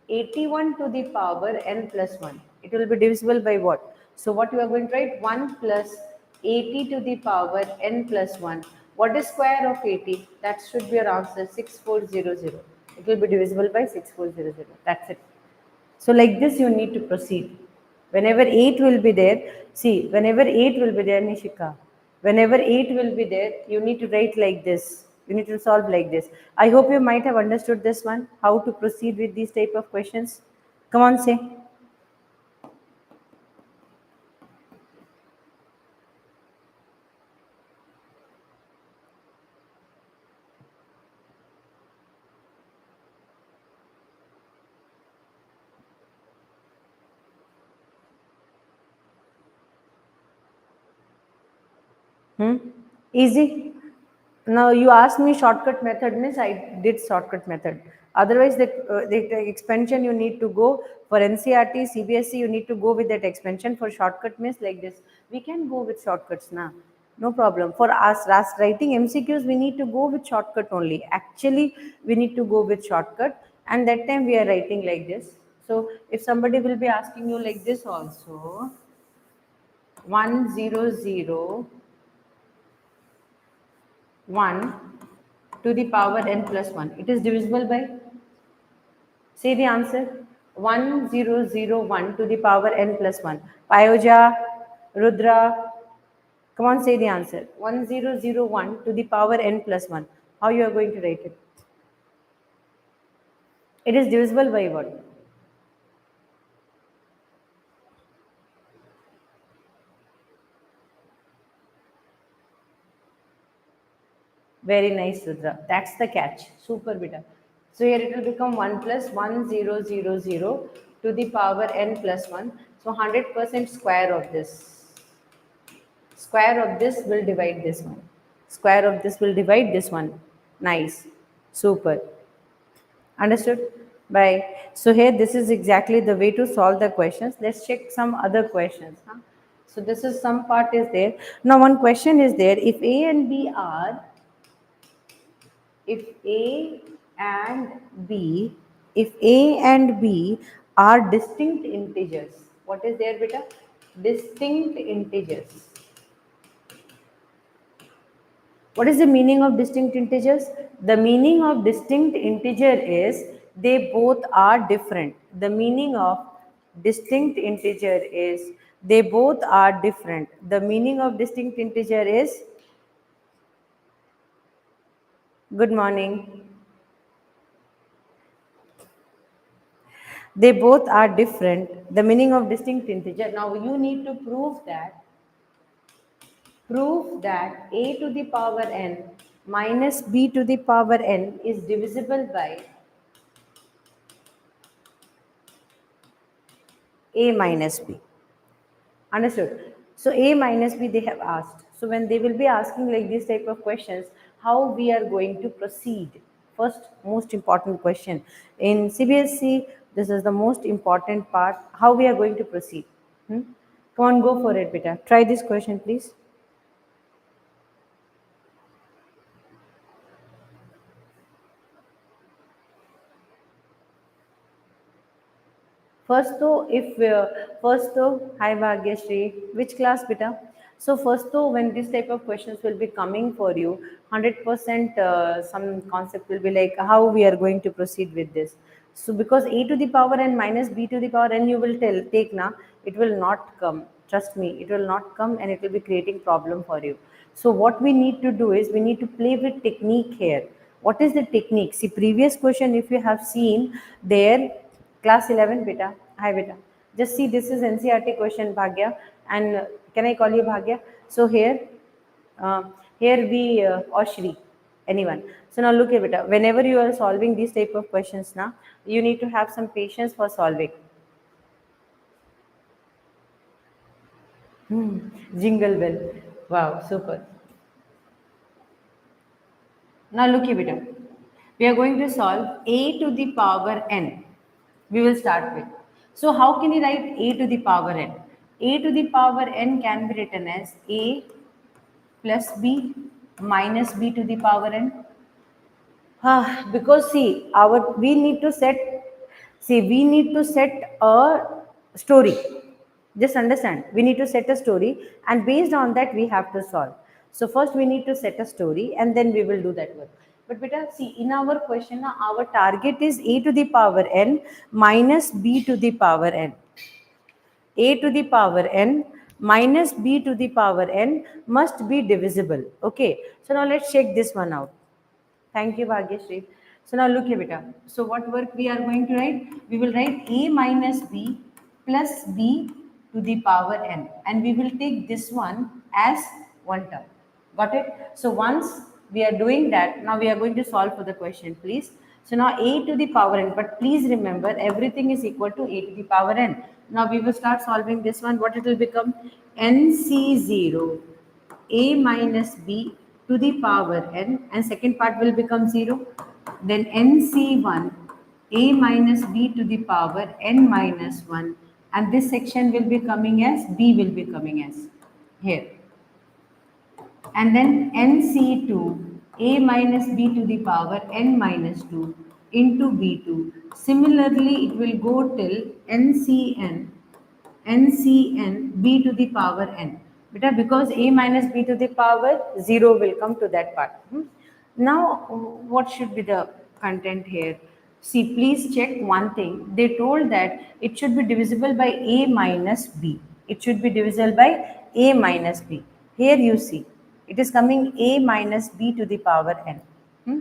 81 to the power n plus 1, it will be divisible by what? So what you are going to write? 1 plus 80 to the power n plus 1. What is square of 80? That should be your answer, 6400. It will be divisible by 6400. That's it. So like this you need to proceed. Whenever 8 will be there, see, whenever 8 will be there, Nishika, whenever 8 will be there, you need to write like this. You need to solve like this. I hope you might have understood this one, how to proceed with these type of questions. Come on, say. Hmm? Easy. Now you asked me shortcut method means I did shortcut method. Otherwise, the expansion you need to go for NCRT, CBSE, you need to go with that expansion. For shortcut means like this. We can go with shortcuts now. No problem. For us writing MCQs, we need to go with shortcut only. Actually, we need to go with shortcut, and that time we are writing like this. So if somebody will be asking you like this also, 100 1 to the power n plus 1. It is divisible by, say the answer, 1001 to the power n plus 1. Payoja, Rudra, come on, say the answer. 1001 to the power n plus 1. How you are going to write it? It is divisible by what? Very nice, Rudra. That's the catch. Super beta. So here it will become 1 plus 1000 to the power n plus 1. So 100% square of this. Square of this will divide this one. Square of this will divide this one. Nice. Super. Understood? Bye. So here this is exactly the way to solve the questions. Let's check some other questions. Huh? So this is some part is there. Now one question is there. If A and B, if A and B are distinct integers, what is there, beta? Distinct integers. What is the meaning of distinct integers? The meaning of distinct integer is they both are different. The meaning of distinct integer is they both are different. The meaning of distinct integer is good morning. They both are different. The meaning of distinct integer. Now you need to prove that a to the power n minus b to the power n is divisible by a minus b. Understood. So A minus B they have asked. So when they will be asking like this type of questions, how we are going to proceed? First, most important question in CBSE. This is the most important part. How we are going to proceed? Hmm? Come on, go for it, beta. Try this question, please. First though, hi Bhagyashree, which class beta? So first though, when this type of questions will be coming for you, 100% some concept will be like how we are going to proceed with this. So because a to the power n minus b to the power n, you will take na, it will not come. Trust me, it will not come, and it will be creating problem for you. So what we need to do is we need to play with technique here. What is the technique? See, previous question, if you have seen there, class 11 beta. Hi beta. Just see, this is NCRT question, Bhagya. And can I call you Bhagya? So uh, here we or Shri, anyone. So now look here beta. Whenever you are solving these type of questions now, you need to have some patience for solving. Jingle bell. Wow, super. Now look here beta. We are going to solve a to the power n. We will start with. So how can you write a to the power n? A to the power n can be written as a plus b minus b to the power n. Because see, our we need to set a story. Just understand, we need to set a story, and based on that we have to solve. So first we need to set a story, and then we will do that work. But beta, see, in our question, our target is a to the power n minus b to the power n. A to the power n minus b to the power n must be divisible. Okay, so now let's check this one out. Thank you, Bhagyashree. So now look here, beta. So what work we are going to write? We will write a minus b plus b to the power n, and we will take this one as one term. Got it? So once we are doing that, now we are going to solve for the question, please. So now a to the power n, but please remember everything is equal to a to the power n. Now we will start solving this one. What it will become? NC0 a minus b to the power n, and second part will become 0. Then nc1 a minus b to the power n minus 1, and this section will be coming as b will be coming as here. And then nc2 a minus b to the power n minus 2 into b2. Similarly, it will go till ncn b to the power n. Beta, because a minus b to the power 0 will come to that part. Now, what should be the content here? See, please check one thing. They told that it should be divisible by a minus b. It should be divisible by a minus b. Here you see, it is coming a minus b to the power n. Hmm?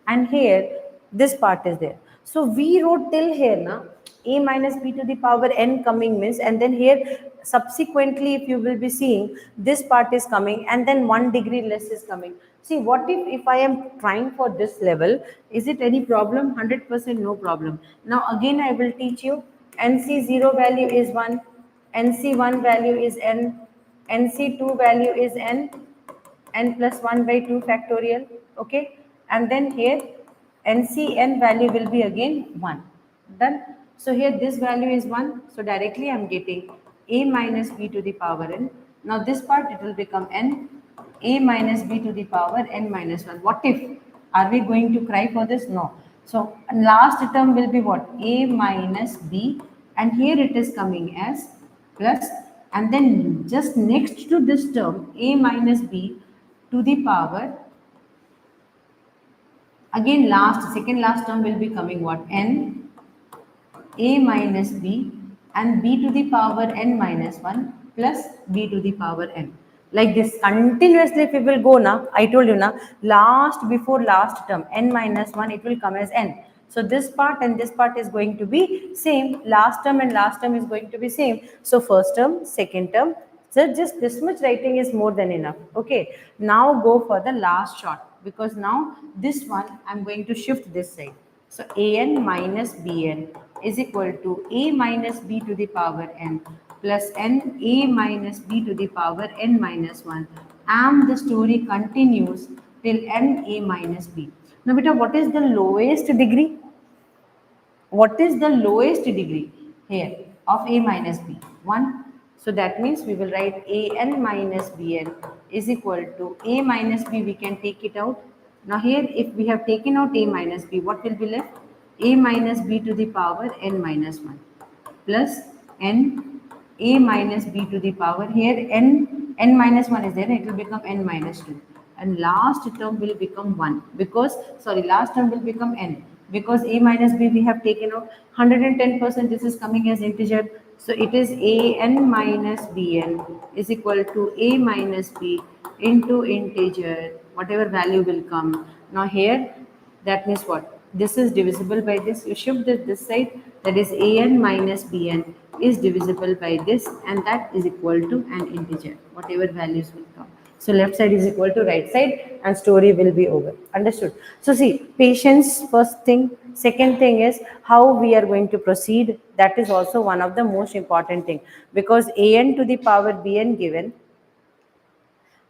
And here, this part is there. So we wrote till here, na, a minus b to the power n coming means, and then here subsequently, if you will be seeing, this part is coming, and then 1 degree less is coming. See, what if I am trying for this level? Is it any problem? 100% no problem. Now again I will teach you. NC0 value is 1, NC1 value is n, NC2 value is n plus 1 by 2 factorial. Okay, and then here ncn value will be again 1. Done. So here this value is 1, so directly I am getting a minus b to the power n. Now this part, it will become n a minus b to the power n minus 1. What if? Are we going to cry for this? No. So last term will be what? A minus b, and here it is coming as plus, and then just next to this term a minus b to the power, again last second last term will be coming what? N a minus b, and b to the power n minus 1 plus b to the power n. Like this continuously, if we will go now, I told you now, last before last term n minus 1, it will come as n. So this part and this part is going to be same. Last term and last term is going to be same. So first term, second term. So just this much writing is more than enough. Okay. Now go for the last shot, because now this one I'm going to shift this side. So an minus bn is equal to a minus b to the power n plus n a minus b to the power n minus 1. And the story continues till n a minus b. Now, beta, what is the lowest degree? What is the lowest degree here of a minus b? 1. So that means we will write an minus bn is equal to a minus b. We can take it out. Now here, if we have taken out a minus b, what will be left? A minus b to the power n minus 1 plus n a minus b to the power, here n minus 1 is there, it will become n minus 2, and last term will become 1, because sorry, last term will become n, because a minus b we have taken out 110%, this is coming as integer. So it is a n minus bn is equal to a minus b into integer, whatever value will come. Now here, that means what? This is divisible by this. You shift this side, that is an minus bn is divisible by this, and that is equal to an integer, whatever values will come. So left side is equal to right side, and story will be over. Understood? So see, patience first thing. Second thing is how we are going to proceed. That is also one of the most important thing, because an to the power bn given,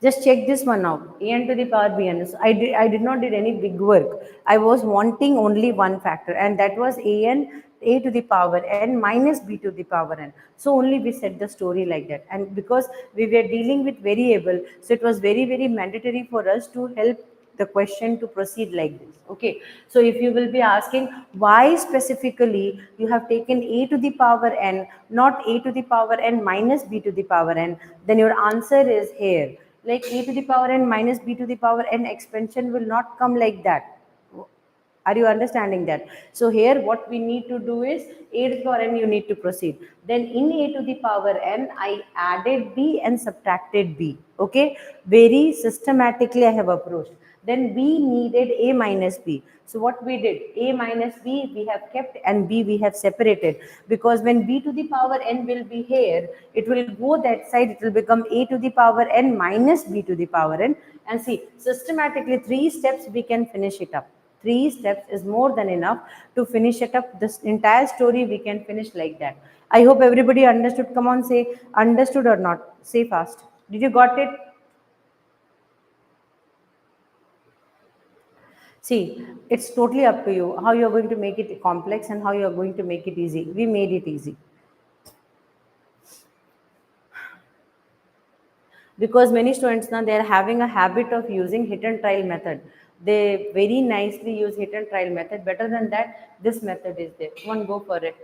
just check this one out. En to the power bn. So I did not did any big work. I was wanting only one factor, and that was an a to the power n minus b to the power n. So only we set the story like that. And because we were dealing with variable, so it was very, very mandatory for us to help the question to proceed like this. Okay. So if you will be asking why specifically you have taken a to the power n, not a to the power n minus b to the power n, then your answer is here. Like a to the power n minus b to the power n expansion will not come like that. Are you understanding that? So here what we need to do is a to the power n, you need to proceed. Then in a to the power n, I added b and subtracted b. Okay. Very systematically I have approached. Then b needed a minus b. So what we did, a minus b we have kept and b we have separated, because when b to the power n will be here, it will go that side, it will become a to the power n minus b to the power n. And see, systematically 3 steps we can finish it up. 3 steps is more than enough to finish it up. This entire story we can finish like that. I hope everybody understood. Come on, say understood or not. Say fast. Did you got it? See, it's totally up to you how you're going to make it complex and how you're going to make it easy. We made it easy. Because many students now, they are having a habit of using hit and trial method. They very nicely use hit and trial method. Better than that, this method is there. One, go for it.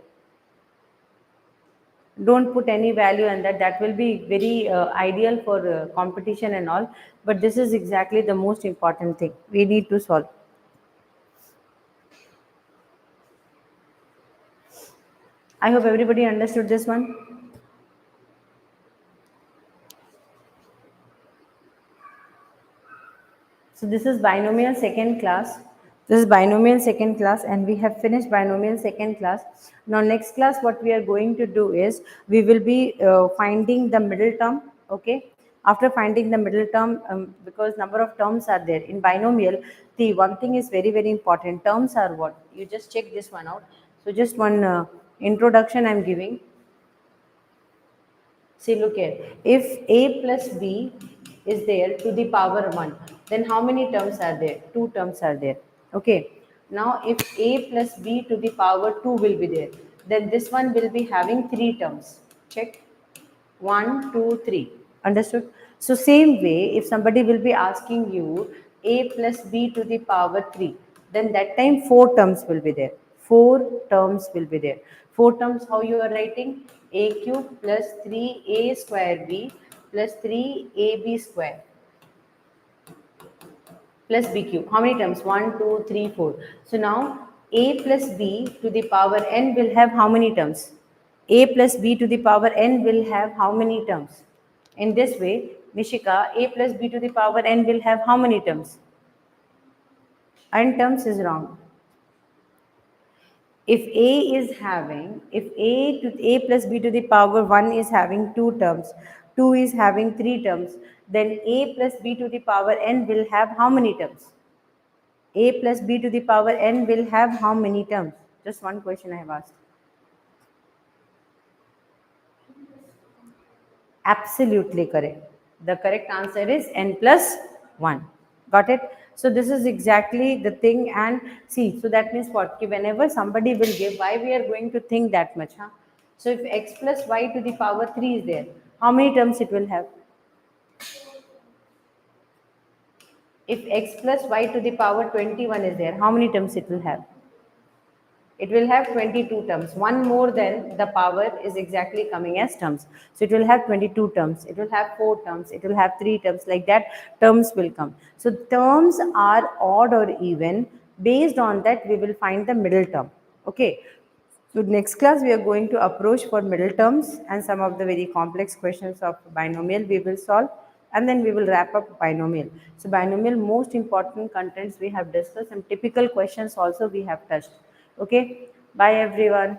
Don't put any value, and that will be very ideal for competition and all. But this is exactly the most important thing we need to solve. I hope everybody understood this one. So this is binomial second class. This is binomial second class, and we have finished binomial second class. Now next class what we are going to do is we will be finding the middle term. Okay. After finding the middle term, because number of terms are there in binomial, the one thing is very, very important. Terms are what? You just check this one out. So just one introduction I'm giving. See, look here. If a plus b is there to the power 1, then how many terms are there? 2 terms are there. Okay. Now, if a plus b to the power 2 will be there, then this one will be having 3 terms. Check. 1, 2, 3. Understood? So, same way, if somebody will be asking you a plus b to the power 3, then that time 4 terms will be there. 4 terms will be there. 4 terms, how you are writing? A cube plus 3a square b plus 3ab square plus b cube. How many terms? 1, 2, 3, 4. So now a plus b to the power n will have how many terms? A plus b to the power n will have how many terms? In this way, Nishika, a plus b to the power n will have how many terms? N terms is wrong. if a plus b to the power 1 is having two terms, 2 is having three terms, then a plus b to the power n will have how many terms? A plus b to the power n will have how many terms? Just one question I have asked. Absolutely correct. The correct answer is n plus 1. Got it? So this is exactly the thing. And see, so that means what? Ki whenever somebody will give, why we are going to think that much? Huh? So if x plus y to the power 3 is there, how many terms it will have? If x plus y to the power 21 is there, how many terms it will have? It will have 22 terms. One more than the power is exactly coming as terms. So it will have 22 terms. It will have 4 terms. It will have 3 terms. Like that, terms will come. So terms are odd or even. Based on that, we will find the middle term. Okay. So next class, we are going to approach for middle terms and some of the very complex questions of binomial we will solve. And then we will wrap up binomial. So binomial, most important contents we have discussed, and typical questions also we have touched. Okay. Bye everyone.